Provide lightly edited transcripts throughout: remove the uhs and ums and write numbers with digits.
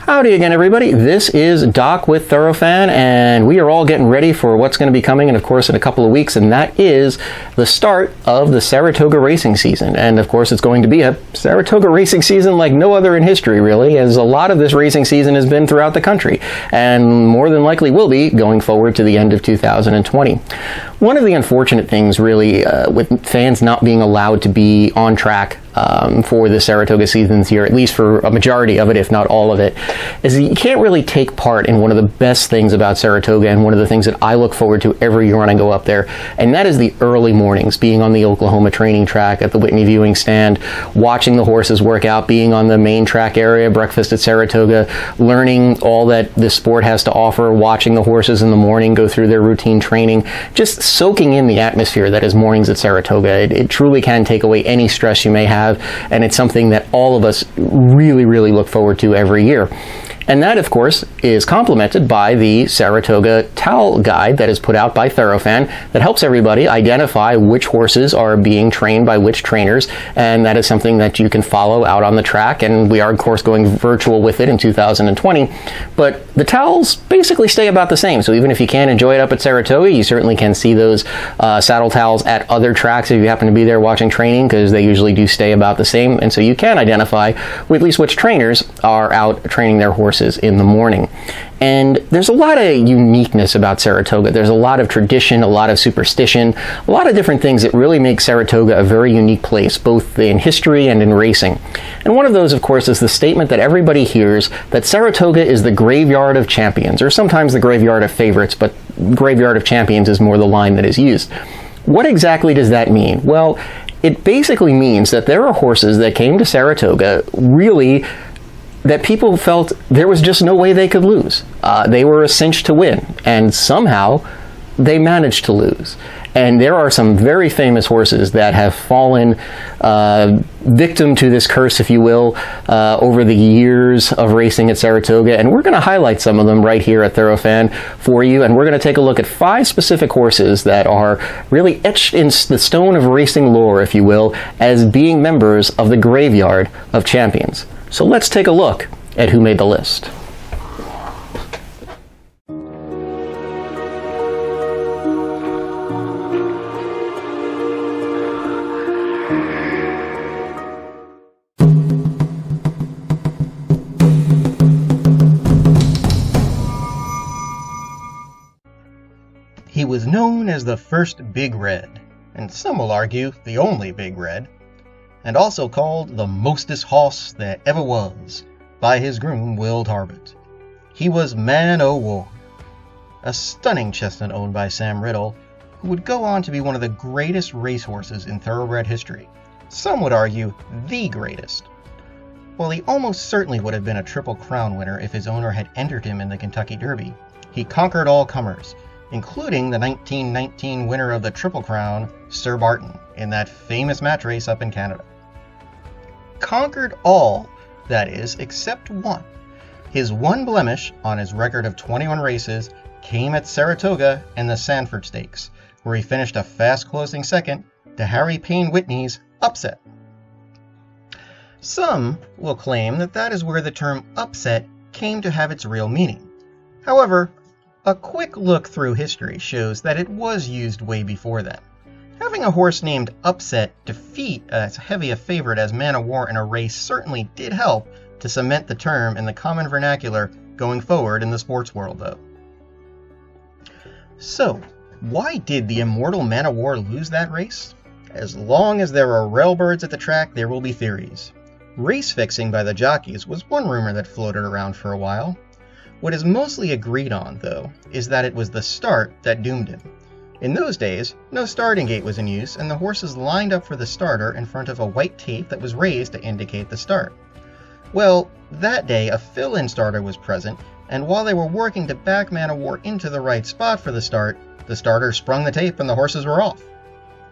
Howdy again, everybody. This is Doc with Thoroughfan, and we are all getting ready for what's going to be coming, and of course, in a couple of weeks, and that is the start of the Saratoga racing season. And of course, it's going to be a Saratoga racing season like no other in history, really, as a lot of this racing season has been throughout the country, and more than likely will be going forward to the end of 2020. One of the unfortunate things, really, with fans not being allowed to be on track for the Saratoga seasons here, at least for a majority of it, if not all of it, is that you can't really take part in one of the best things about Saratoga, and one of the things that I look forward to every year when I go up there, and that is the early mornings, being on the Oklahoma training track at the Whitney viewing stand, watching the horses work out, being on the main track area, breakfast at Saratoga, learning all that the sport has to offer, watching the horses in the morning go through their routine training, just soaking in the atmosphere that is mornings at Saratoga. It truly can take away any stress you may have, and it's something that all of us really, really look forward to every year. And that, of course, is complemented by the Saratoga Towel Guide that is put out by Thoroughfan that helps everybody identify which horses are being trained by which trainers, and that is something that you can follow out on the track, and we are, of course, going virtual with it in 2020. But the towels basically stay about the same, so even if you can't enjoy it up at Saratoga, you certainly can see those saddle towels at other tracks if you happen to be there watching training, because they usually do stay about the same, and so you can identify at least which trainers are out training their horses in the morning. And there's a lot of uniqueness about Saratoga. There's a lot of tradition, a lot of superstition, a lot of different things that really make Saratoga a very unique place, both in history and in racing. And one of those, of course, is the statement that everybody hears that Saratoga is the graveyard of champions, or sometimes the graveyard of favorites, but graveyard of champions is more the line that is used. What exactly does that mean? Well, it basically means that there are horses that came to Saratoga really that people felt there was just no way they could lose. They were a cinch to win, and somehow they managed to lose. And there are some very famous horses that have fallen victim to this curse, if you will, over the years of racing at Saratoga, and we're going to highlight some of them right here at Thoroughfan for you, and we're going to take a look at 5 specific horses that are really etched in the stone of racing lore, if you will, as being members of the graveyard of champions. So let's take a look at who made the list. He was known as the first Big Red, and some will argue the only Big Red, and also called the mostest hoss that ever was, by his groom Will Tarbert. He was Man o' War, a stunning chestnut owned by Sam Riddle, who would go on to be one of the greatest racehorses in thoroughbred history. Some would argue the greatest. While he almost certainly would have been a Triple Crown winner if his owner had entered him in the Kentucky Derby, he conquered all comers, including the 1919 winner of the Triple Crown, Sir Barton, in that famous match race up in Canada. Conquered all, that is, except one. His one blemish on his record of 21 races came at Saratoga and the Sanford Stakes, where he finished a fast-closing second to Harry Payne Whitney's Upset. Some will claim that that is where the term upset came to have its real meaning. However, a quick look through history shows that it was used way before then. Having a horse named Upset defeat as heavy a favorite as Man o' War in a race certainly did help to cement the term in the common vernacular going forward in the sports world, though. So, why did the immortal Man o' War lose that race? As long as there are railbirds at the track, there will be theories. Race fixing by the jockeys was one rumor that floated around for a while. What is mostly agreed on, though, is that it was the start that doomed him. In those days, no starting gate was in use, and the horses lined up for the starter in front of a white tape that was raised to indicate the start. Well, that day a fill-in starter was present, and while they were working to back Man o' War into the right spot for the starter sprung the tape and the horses were off,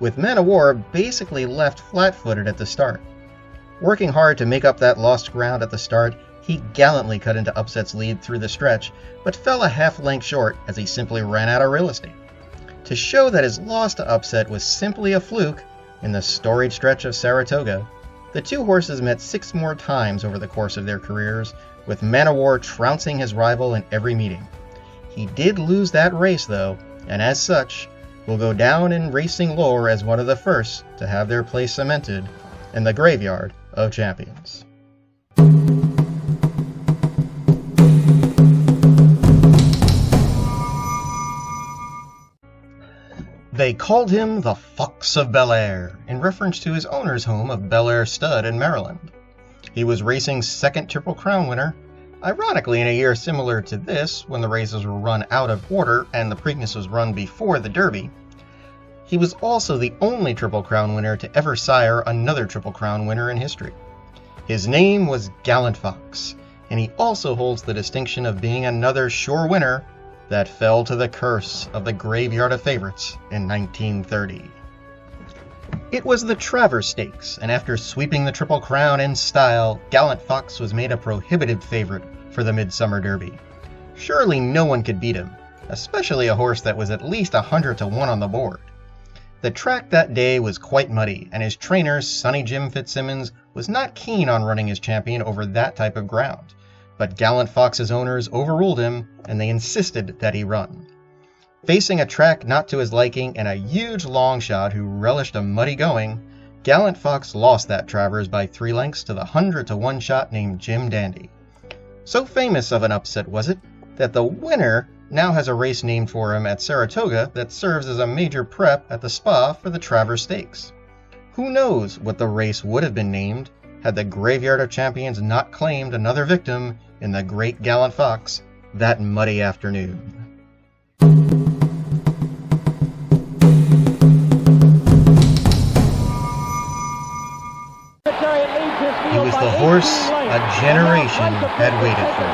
with Man o' War basically left flat-footed at the start. Working hard to make up that lost ground at the start, he gallantly cut into Upset's lead through the stretch, but fell a half-length short as he simply ran out of real estate. To show that his loss to Upset was simply a fluke, in the storied stretch of Saratoga, The two horses met 6 more times over the course of their careers, with Man O' War trouncing his rival in every meeting. He did lose that race, though, and as such, will go down in racing lore as one of the first to have their place cemented in the graveyard of champions. They called him the Fox of Bel Air, in reference to his owner's home of Bel Air Stud in Maryland. He was racing's second Triple Crown winner, ironically in a year similar to this, when the races were run out of order and the Preakness was run before the Derby. He was also the only Triple Crown winner to ever sire another Triple Crown winner in history. His name was Gallant Fox, and he also holds the distinction of being another sure winner that fell to the curse of the graveyard of favorites in 1930. It was the Travers Stakes, and after sweeping the Triple Crown in style, Gallant Fox was made a prohibitive favorite for the Midsummer Derby. Surely no one could beat him, especially a horse that was at least 100 to 1 on the board. The track that day was quite muddy, and his trainer, Sonny Jim Fitzsimmons, was not keen on running his champion over that type of ground. But Gallant Fox's owners overruled him, and they insisted that he run. Facing a track not to his liking and a huge long shot who relished a muddy going, Gallant Fox lost that Travers by 3 lengths to the 100 to 1 shot named Jim Dandy. So famous of an upset was it, that the winner now has a race named for him at Saratoga that serves as a major prep at the Spa for the Travers Stakes. Who knows what the race would have been named had the Graveyard of Champions not claimed another victim in the great Gallant Fox that muddy afternoon. He was the horse a generation had waited for.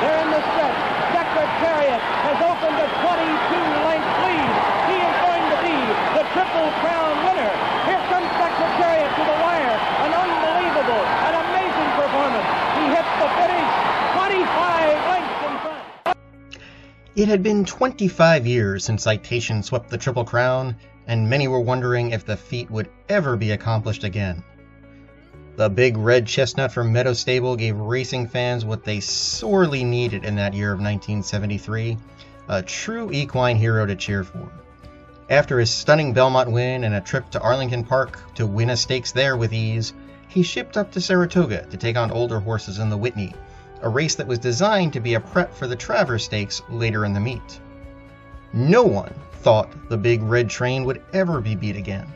They're in the stretch. Secretariat has opened a 22-length lead. He is going to be the Triple Crown winner. Here comes Secretariat to the wire. An unbelievable, an amazing performance. He hits the finish 25 lengths in front. It had been 25 years since Citation swept the Triple Crown, and many were wondering if the feat would ever be accomplished again. The big red chestnut from Meadow Stable gave racing fans what they sorely needed in that year of 1973, a true equine hero to cheer for. After his stunning Belmont win and a trip to Arlington Park to win a stakes there with ease, he shipped up to Saratoga to take on older horses in the Whitney, a race that was designed to be a prep for the Travers Stakes later in the meet. No one thought the big red train would ever be beat again.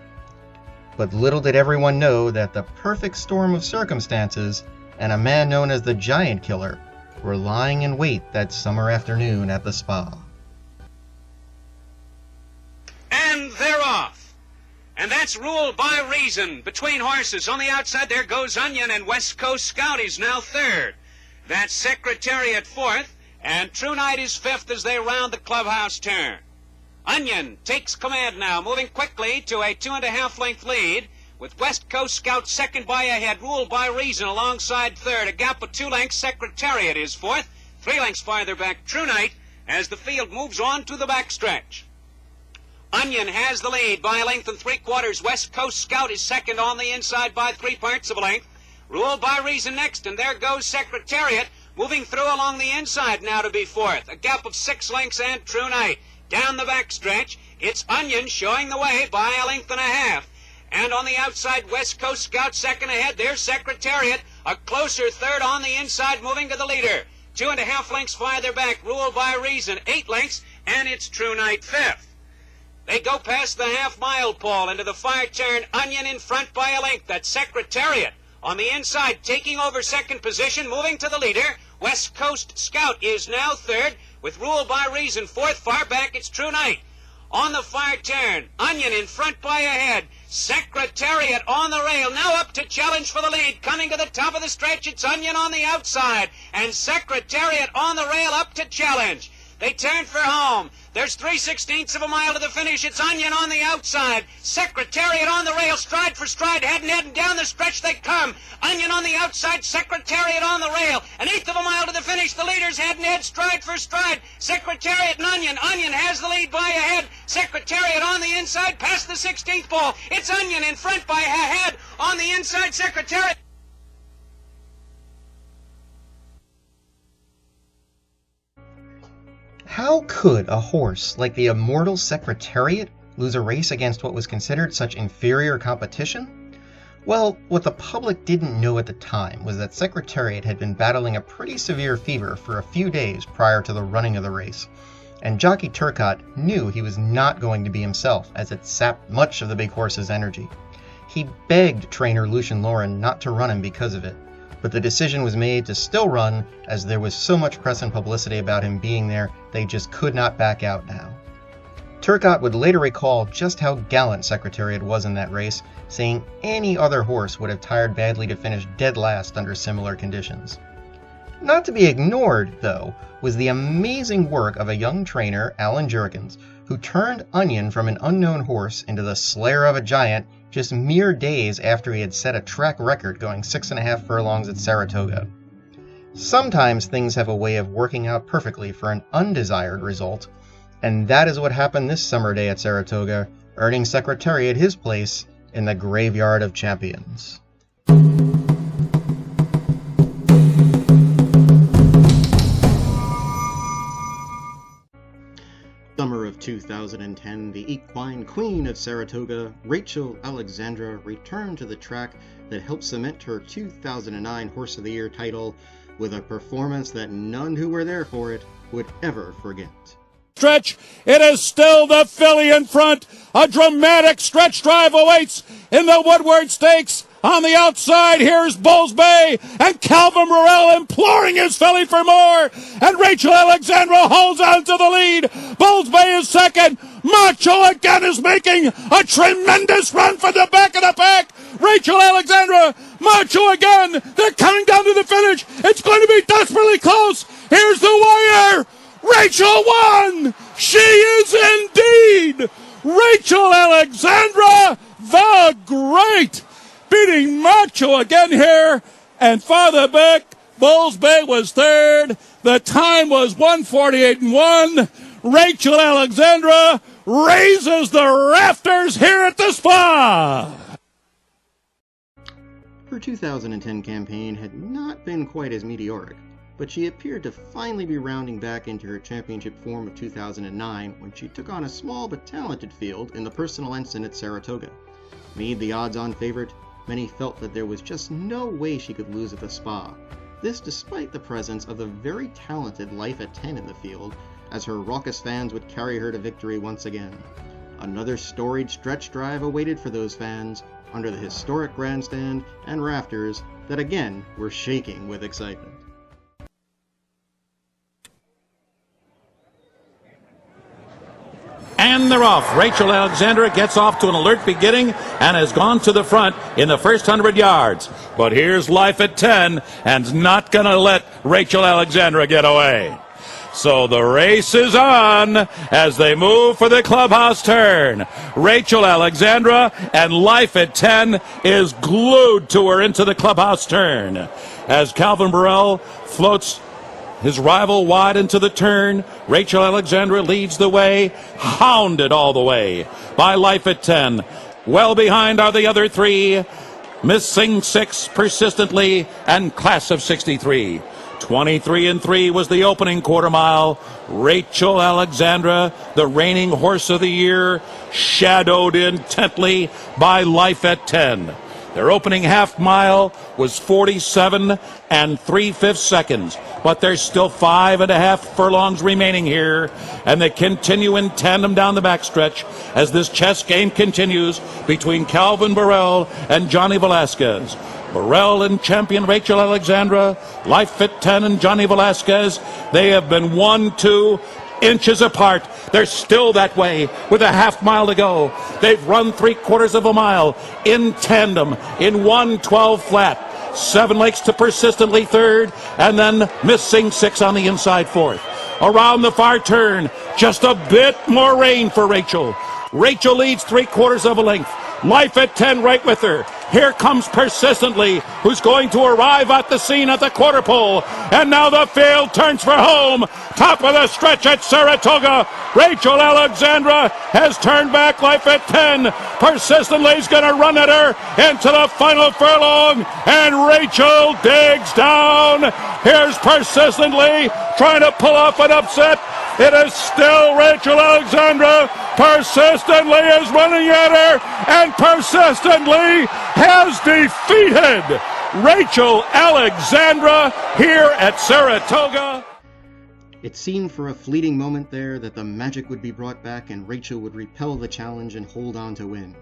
But little did everyone know that the perfect storm of circumstances and a man known as the Giant Killer were lying in wait that summer afternoon at the Spa. And they're off. And that's ruled by reason. Between horses on the outside, there goes Onion, and West Coast Scout is now third. That's Secretariat fourth, and True Night is fifth as they round the clubhouse turn. Onion takes command now, moving quickly to a 2.5 length lead, with West Coast Scout second by a head, ruled by reason alongside third. A gap of 2 lengths, Secretariat is fourth. 3 lengths farther back, True Night, as the field moves on to the backstretch. Onion has the lead by 1 3/4 lengths. West Coast Scout is second on the inside by 3/4 of a length. Ruled by reason next, and there goes Secretariat, moving through along the inside now to be fourth. A gap of 6 lengths and True Night. Down the backstretch, it's Onion showing the way by 1.5 lengths. And on the outside, West Coast Scout second ahead. There's Secretariat, a closer third on the inside, moving to the leader. 2.5 lengths farther back, ruled by reason. 8 lengths, and it's True Night fifth. They go past the half-mile pole into the far turn. Onion in front by 1 length. That's Secretariat on the inside, taking over second position, moving to the leader. West Coast Scout is now third, with rule by reason fourth. Far back, it's True Night. On the far turn, Onion in front by a head. Secretariat on the rail, now up to challenge for the lead. Coming to the top of the stretch, it's Onion on the outside, and Secretariat on the rail up to challenge. They turn for home. There's 3/16 of a mile to the finish. It's Onion on the outside. Secretariat on the rail, stride for stride, head and head, and down the stretch they come. Onion on the outside, Secretariat on the rail. An eighth of a mile to the finish. The leaders head and head, stride for stride. Secretariat and Onion. Onion has the lead by a head. Secretariat on the inside, past the 16th ball. It's Onion in front by a head. On the inside, Secretariat. How could a horse like the immortal Secretariat lose a race against what was considered such inferior competition? Well, what the public didn't know at the time was that Secretariat had been battling a pretty severe fever for a few days prior to the running of the race, and jockey Turcotte knew he was not going to be himself, as it sapped much of the big horse's energy. He begged trainer Lucien Laurin not to run him because of it, but the decision was made to still run, as there was so much press and publicity about him being there, they just could not back out now. Turcotte would later recall just how gallant Secretariat was in that race, saying any other horse would have tired badly to finish dead last under similar conditions. Not to be ignored, though, was the amazing work of a young trainer, Alan Jurgens, who turned Onion from an unknown horse into the slayer of a giant just mere days after he had set a track record going 6.5 furlongs at Saratoga. Sometimes things have a way of working out perfectly for an undesired result, and that is what happened this summer day at Saratoga, earning Secretariat his place in the Graveyard of Champions. Summer of 2010, the equine queen of Saratoga, Rachel Alexandra, returned to the track that helped cement her 2009 Horse of the Year title with a performance that none who were there for it would ever forget. Stretch, it is still the filly in front. A dramatic stretch drive awaits in the Woodward Stakes. On the outside, here's Bulls Bay and Calvin Morrell imploring his filly for more. And Rachel Alexandra holds on to the lead. Bulls Bay is second. Macho again is making a tremendous run for the back of the pack. Rachel Alexandra, Macho again. They're coming down to the finish. It's going to be desperately close. Here's the wire. Rachel won. She is indeed Rachel Alexandra the Great, beating Macho again here, and farther back, Bulls Bay was third. The time was 1:48.1. Rachel Alexandra raises the rafters here at the Spa. Her 2010 campaign had not been quite as meteoric, but she appeared to finally be rounding back into her championship form of 2009 when she took on a small but talented field in the Personal Ensign at Saratoga. Made the odds-on favorite, many felt that there was just no way she could lose at the Spa. This despite the presence of the very talented Life at 10 in the field, as her raucous fans would carry her to victory once again. Another storied stretch drive awaited for those fans, under the historic grandstand and rafters that again were shaking with excitement. And they're off. Rachel Alexandra gets off to an alert beginning and has gone to the front in the first 100 yards. But here's Life at 10 and's not going to let Rachel Alexandra get away. So the race is on as they move for the clubhouse turn. Rachel Alexandra and Life at 10 is glued to her into the clubhouse turn. As Calvin Morrell floats his rival wide into the turn, Rachel Alexandra leads the way, hounded all the way by Life at 10. Well behind are the other three, Missing 6 persistently, and Class of 63. 23-3 was the opening quarter mile. Rachel Alexandra, the reigning Horse of the Year, shadowed intently by Life at 10. Their opening half mile was 47 3/5 seconds, but there's still 5.5 furlongs remaining here, and they continue in tandem down the backstretch as this chess game continues between Calvin Morrell and Johnny Velasquez. Morrell and champion Rachel Alexandra, Life at 10 and Johnny Velasquez, they have been 1-2 inches apart. They're still that way with a half mile to go. They've run 3/4 of a mile in tandem in 1:12 flat. 7 lengths to persistently third, and then Missing 6 on the inside fourth. around the far turn. Just a bit more rain for Rachel. Rachel leads 3/4 of a length. Life at 10 right with her. Here comes Persistently, who's going to arrive at the scene at the quarter pole. And now the field turns for home. Top of the stretch at Saratoga. Rachel Alexandra has turned back. Life at 10. Persistently's going to run at her into the final furlong. And Rachel digs down. Here's Persistently trying to pull off an upset. It is still Rachel Alexandra. Persistently is running at her, and Persistently has defeated Rachel Alexandra here at Saratoga. It seemed for a fleeting moment there that the magic would be brought back and Rachel would repel the challenge and hold on to win.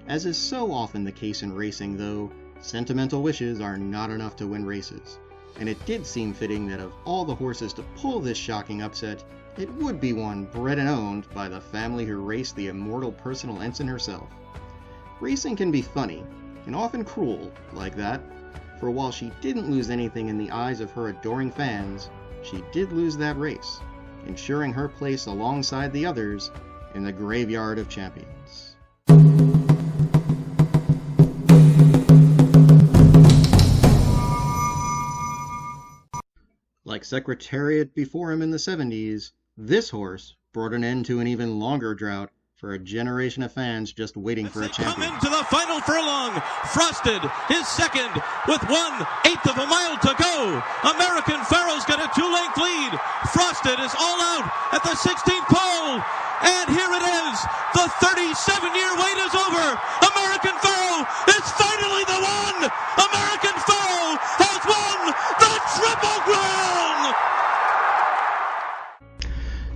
As is so often the case in racing, though, sentimental wishes are not enough to win races. And it did seem fitting that of all the horses to pull this shocking upset, it would be one bred and owned by the family who raced the immortal personal ensign herself. Racing can be funny, and often cruel, like that, for while she didn't lose anything in the eyes of her adoring fans, she did lose that race, ensuring her place alongside the others in the Graveyard of Champions. Like Secretariat before him in the 70s, this horse brought an end to an even longer drought for a generation of fans just waiting for a champion. Come into the final furlong. Frosted is second with 1/8 of a mile to go. American Pharaoh's got a 2-length lead. Frosted is all out at the 16th pole. And here it is. The 37-year wait is over. American Pharaoh is finally the one. American Pharaoh has won the Triple Crown.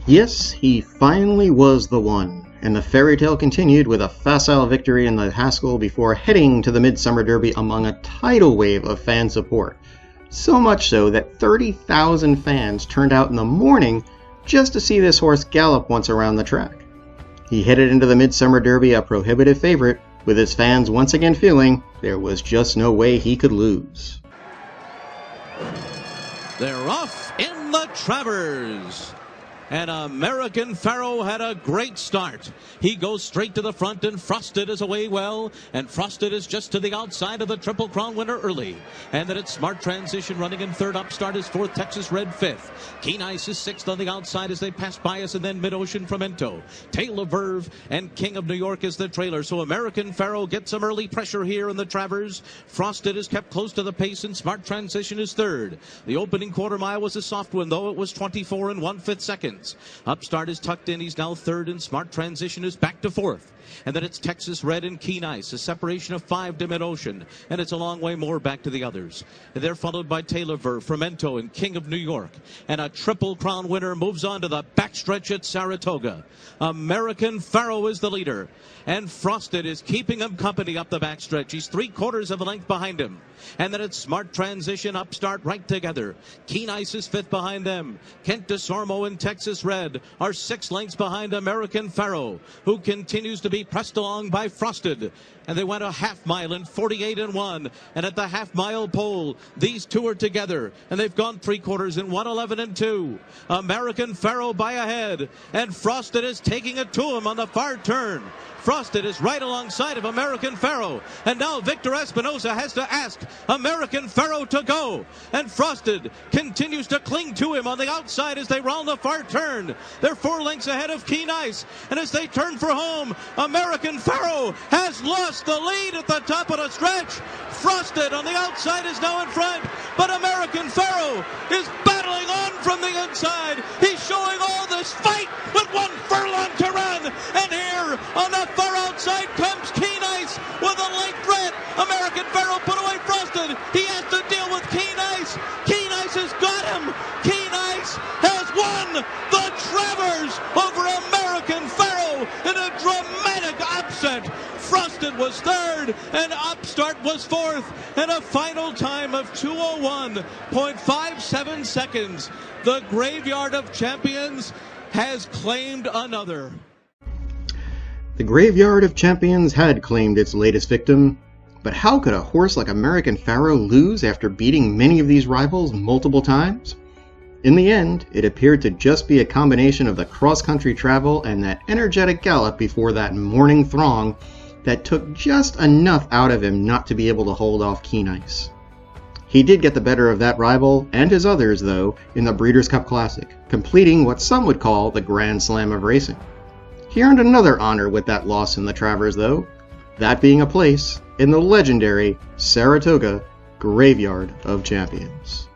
Yes, he finally was the one, and the fairy tale continued with a facile victory in the Haskell before heading to the Midsummer Derby among a tidal wave of fan support. So much so that 30,000 fans turned out in the morning just to see this horse gallop once around the track. He headed into the Midsummer Derby a prohibitive favorite, with his fans once again feeling there was just no way he could lose. They're off in the Travers. And American Pharaoh had a great start. He goes straight to the front, and Frosted is away well. And Frosted is just to the outside of the Triple Crown winner early. And then it's Smart Transition running in third. Upstart is fourth. Texas Red fifth. Keen Ice is sixth on the outside as they pass by us. And then Mid-Ocean Fermento. Tail of Verve and King of New York is the trailer. So American Pharaoh gets some early pressure here in the Travers. Frosted is kept close to the pace, and Smart Transition is third. The opening quarter mile was a soft one, though. It was 24 1/5 seconds. Upstart is tucked in. He's now third, and Smart Transition is back to fourth. And then it's Texas Red and Keen Ice, a separation of 5 to Mid-Ocean, and it's a long way more back to the others. And they're followed by Taylor Verve, Fermento, and King of New York. And a Triple Crown winner moves on to the backstretch at Saratoga. American Pharaoh is the leader, and Frosted is keeping him company up the backstretch. He's 3/4 of a length behind him. And then it's Smart Transition, Upstart right together. Keen Ice is fifth behind them. Kent DeSormo and Texas Red are 6 lengths behind American Pharaoh, who continues to be pressed along by Frosted. And they went a half mile in 48 1. And at the half mile pole, these two are together. And they've gone 3/4 in 1:11 2. American Pharaoh by ahead. And Frosted is taking it to him on the far turn. Frosted is right alongside of American Pharaoh. And now Victor Espinosa has to ask American Pharaoh to go. And Frosted continues to cling to him on the outside as they round the far turn. They're 4 lengths ahead of Keen Ice. And as they turn for home, American Pharaoh has lost the lead at the top of the stretch. Frosted on the outside is now in front. But American Pharaoh is battling on from the inside. He's showing all this fight with 1 furlong to run. And here on the far outside comes Keen Ice with a late threat. American Pharaoh put away Frosted. He has to deal with Keen Ice. Keen Ice has got him. Keen Ice has won the Travers over American Pharaoh in a dramatic upset. Frosted was third, and Upstart was fourth, and a final time of 2:01.57 seconds. The Graveyard of Champions has claimed another. The Graveyard of Champions had claimed its latest victim, but how could a horse like American Pharaoh lose after beating many of these rivals multiple times? In the end, it appeared to just be a combination of the cross-country travel and that energetic gallop before that morning throng that took just enough out of him not to be able to hold off Keen Ice. He did get the better of that rival and his others, though, in the Breeders' Cup Classic, completing what some would call the Grand Slam of racing. He earned another honor with that loss in the Travers, though, that being a place in the legendary Saratoga Graveyard of Champions.